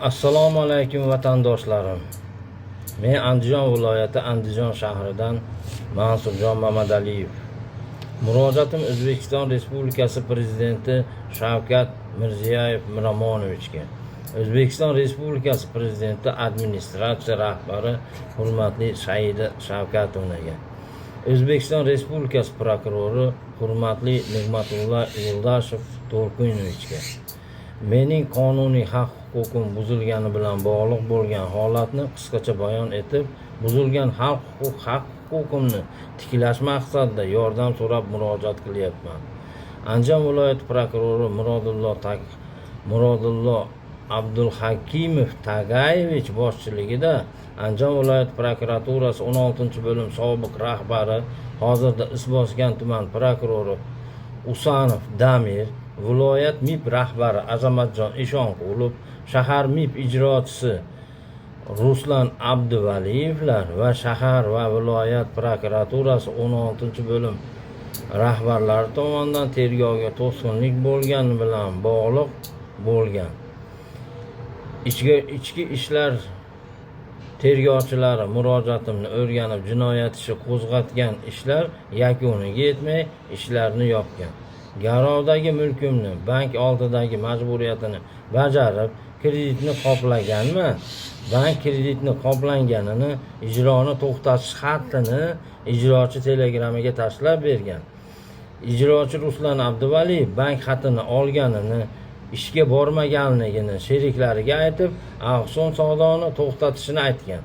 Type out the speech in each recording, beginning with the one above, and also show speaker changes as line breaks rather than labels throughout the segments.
Assalomu alaykum vatandoshlarim. Men Andijon viloyati Andijon shahridan Mansurjon Mamadaliyev. Murojaatim O'zbekiston Respublikasi Prezidenti Shavkat Mirziyoyev Miromonovichga. O'zbekiston Respublikasi Prezidenti administratsiya rahbari hurmatli Saida Shavkatovnaga. O'zbekiston Respublikasi prokurori hurmatli Nig'matullo Yo'ldashev To'lqinovichga. Mening qonuniy haq-huquqim buzilgani bilan bog'liq bo'lgan holatni qisqacha bayon etib, buzilgan haq-huquqimni tiklash maqsadida yordam so'rab murojaat qilyapman. Andijon viloyati prokurori Murodullo Abdulhakimov Tagayevich boshchiligida Andijon viloyati prokuraturasi 16-bo'lim sobiq rahbari, hozirda Isbosgan tuman prokurori Usanov Damir, viloyat MIP rahbari Azamatjon Eshonqulov, shahar MIP ijrochisi Ruslan Abduvaliyevlar va shahar va viloyat prokuraturasi 16-bo'lim rahbarlari tomonidan tergovga to'sqinlik bo'lgani bilan bog'liq bo'lgan ichki ishlar tergovchilari murojaatimni o'rganib, jinoyat ishi qo'zg'atgan ishlar yakuniga yetmay ishlarni yopgan. Garovdagi mulkimni, bank oldidagi majburiyatini bajarib, kreditni qoplaganman. Bank kreditni qoplanganini, ijroni to'xtatish xatini ijrochi telegramiga tashlab bergan. Ijrochi Ruslan Abduvaliyev bank xatini olganini, ishga bormaganligini sheriklariga aytib, auksion savdoni to'xtatishini aytgan.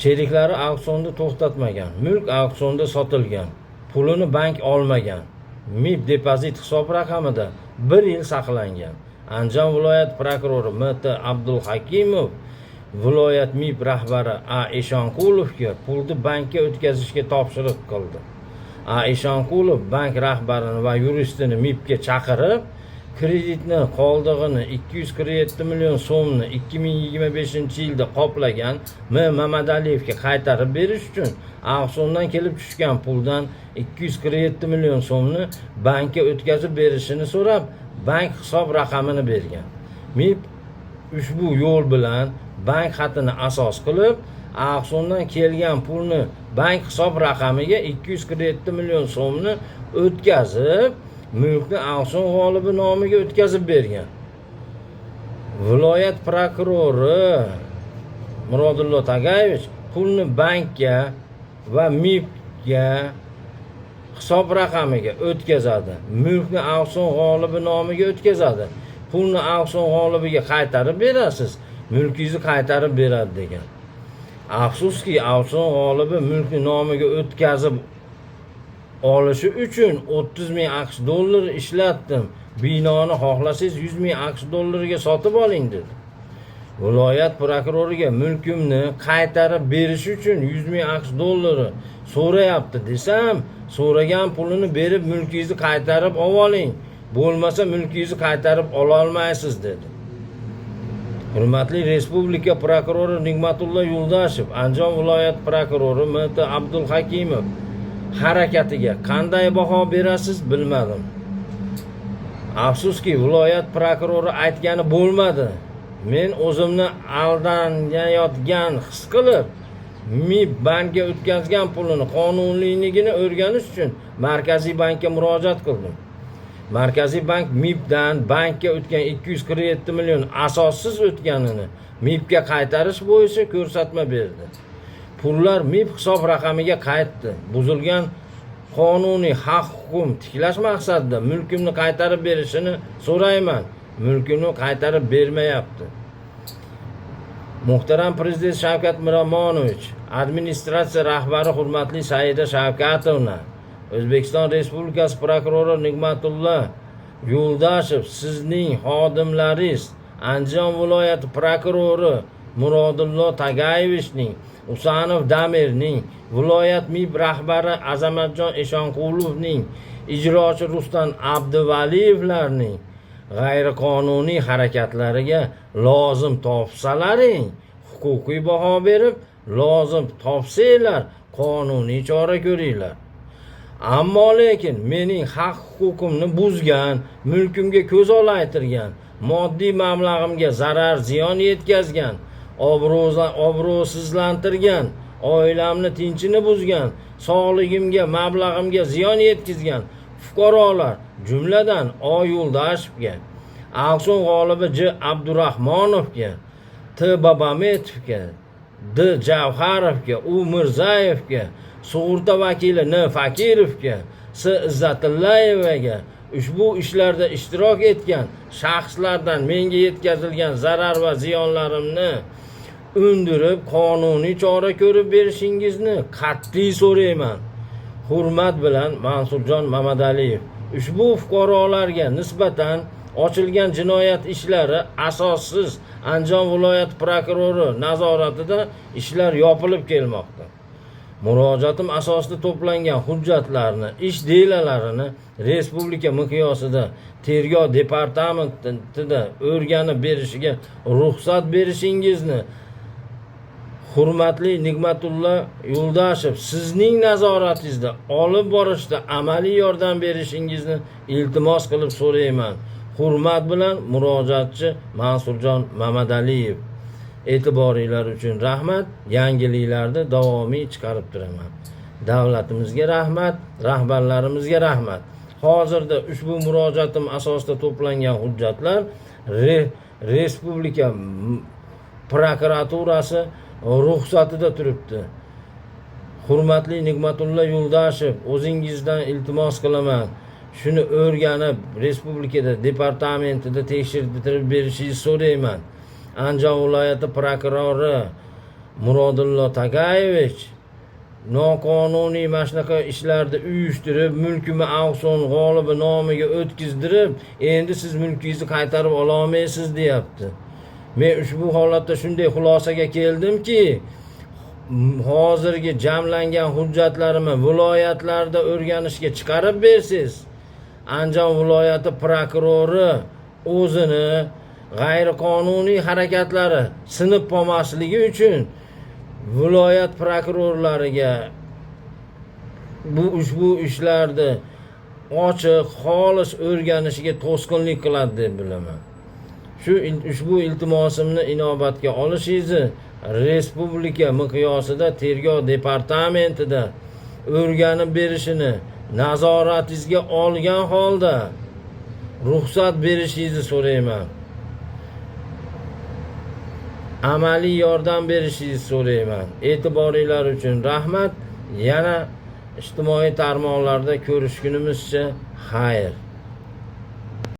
Sheriklari auksionni to'xtatmagan, mulk auksionda sotilgan, pulini bank olmagan. MIP depozit hisob raqamida 1 yil saqlangan. Andijon viloyat prokurori M.T. Abdulhakimov viloyat MIP rahbari A. Eshonqulovga pulni bankka o'tkazishga topshiriq qildi. A. Eshonqulov bank rahbarini va yuristini MIPga chaqirib, kreditni qoldig'ini 247 million so'mni 2025-yilda qoplagan M. Mamadaliyevga qaytarib berish uchun auksiondan kelib tushgan puldan 247 million so'mni bankka o'tkazib berishini so'rab, bank hisob raqamini bergan. MIP ushbu yo'l bilan bank xatini asos qilib, auksiondan kelgan pulni bank hisob raqamiga 247 million so'mni o'tkazib, mulkni auksion g'olibi nomiga o'tkazib bergan. Viloyat prokurori Murodullo Tagayevich pulni bankka va MIPga hisob raqamiga o'tkazadi. Mulkni auksion g'olibi nomiga o'tkazadi. Pulni auksion g'olibiga qaytarib berasiz, mulkingizni qaytarib beradi degan. Afsuski, auksion g'olibi mulkni nomiga o'tkazib olishi uchun 30 ming AQSh dollari ishlatdim. Binoni xohlasangiz 100 ming AQSh dollariga sotib oling dedi. Viloyat prokuroriga mulkimni qaytarib berish uchun 100 ming AQSh dollari so'rayapti desam, so'ragan pulini berib mulkingizni qaytarib oling, bo'lmasa mulkingizni qaytarib ola olmaysiz dedi. Hurmatli Respublika prokurori Nig'matullo Yo'ldashev, Andijon viloyat prokurori M.T. Abdulhakimov harakatiga qanday baho berasiz bilmadim. Afsuski, viloyat prokurori aytgani bo'lmadi. Men o'zimni aldanayotgan his qilib, MIP bankka o'tkazgan pulini qonuniyligini o'rganish uchun Markaziy bankka murojaat qildim. Markaziy bank MIPdan bankka o'tgan 247 million asossiz o'tganini MIPga qaytarish bo'yicha ko'rsatma berdi. Pullar MIP hisob raqamiga qaytdi. Buzilgan qonuniy haq-huquqim tiklash maqsadida mulkimni qaytarib berishini so'rayman. Mulkimni qaytarib bermayapti. Muhtaram Prezident Shavkat Miromonovich, administratsiya rahbari hurmatli Saida Shavkatovna, O'zbekiston Respublikasi prokurori Nig'matullo Yo'ldashev, sizning xodimlaringiz Andijon viloyati prokurori Murodullo Tagayevichning, Usanov Damirning, viloyat MIP rahbari Azamatjon Eshonqulovning, ijrochi Ruslan Abduvaliyevlarning g'ayriqonuniy harakatlariga lozim topsalaring, huquqiy baho berib, lozim topsanglar, qonuniy chora ko'ringlar. Ammo lekin mening haq huquqimni buzgan, mulkimga ko'z olaytirgan, moddiy mablag'imga zarar ziyon yetkazgan, obro'sizlantirgan, oilamni tinchini buzgan, sog'ligimga, mablag'imga ziyon yetkazgan fuqarolar, jumladan O. Yo'ldashevga, Akson g'olibi J. Abdurahmonovga, T. Babametovga, D. Javharovga, U. Mirzayevga, sug'urta vakili N. Fakirovga, S. Izzatillayevaga, ushbu ishlarda ishtirok etgan shaxslardan menga yetkazilgan zarar va ziyonlarimni undirib qonuniy chora ko'rib berishingizni qat'iy so'rayman. Hurmat bilan, Mansurjon Mamadaliyev. Ushbu fuqarolarga nisbatan ochilgan jinoyat ishlari asossiz. Andijon viloyat prokurori nazoratida ishlar yopilib kelmoqda. Murojaatim asosida to'plangan hujjatlarni, ish delalarini respublika miqyosida tergov departamentida o'rganib berishiga ruxsat berishingizni, hurmatli Nigmatulla Yo'ldashev, sizning nazoratingizda olib borishda amaliy yordam berishingizni iltimos qilib so'rayman. Hurmat bilan, murojaatchi Mansurjon Mamadaliyev. E'tiboringlar uchun rahmat. Yangiliklarni davomiy chiqarib turaman. Davlatimizga rahmat, rahbarlarimizga rahmat. Hozirda ushbu murojaatim asosida to'plangan hujjatlar respublika prokuraturasi ruxsatida turibdi. Hurmatli Nigmatulla Yo'ldashev, o'zingizdan iltimos qilaman. Shuni o'rganib, respublikada departamentida tekshirib berishingizni so'rayman. Andijon viloyati prokurori Murodullo Tagayevich noqonuniy mashnaqa ishlarni uyushtirib, mulkimni Akson g'olibi nomiga o'tkazdirib, endi siz mulkingizni qaytarib ola olmaysiz, deyapti. Men ushbu holatda shunday xulosaga keldimki, hozirgi jamlangan hujjatlarimni viloyatlarda o'rganishga chiqarib bersiz, Andijon viloyati prokurori o'zini g'ayriqonuniy harakatlari sinib qolmasligi uchun viloyat prokurorlariga ushbu ishlarni ochiq, xolis o'rganishiga to'sqinlik qiladi deb bilaman. Ushbu iltimosimni inobatga olishingizni respublika miqyosida tergov departamentida o'rganib berishini nazoratingizga olgan holda ruxsat berishingizni so'rayman. Amaliy yordam berishingizni so'rayman. E'tiboringlar uchun rahmat. Yana ijtimoiy tarmoqlarda ko'rishgunimizcha xayr.